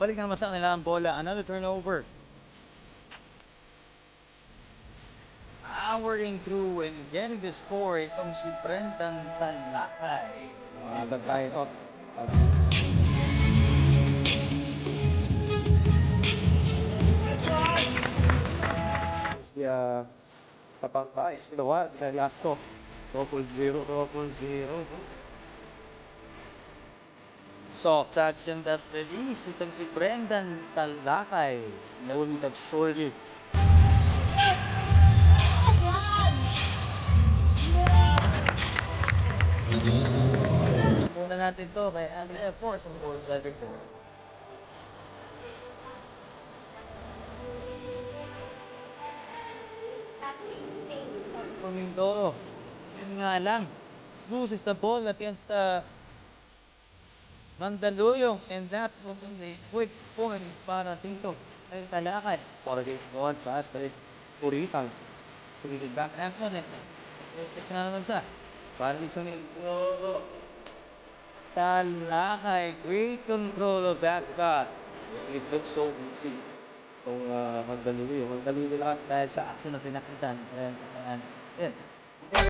Balik naman sa kanila ang bola. Another turnover. Powering through and getting the score. Itong si Brendan Tanlakay. Tatay up. Siya papantay. Sinawa. Lasto. 0-0. Soft touch and that release. Itong si Brendan Talakay. Nawin tag-solid. Muna natin to kay Andrea Force ang goal driver ko. Pumindoro. Yun nga lang. Loses the ball against Mandaluyong, and that will be the quick point para dito ay Talakay. For against one pass by Puritan. Puritan back after it. Ito na naman sa. Para dito ni Talakay. Great control of that spot. It looks so easy. Itong Mandaluyong. Mandaluyong lang dahil sa action na pinakitan. And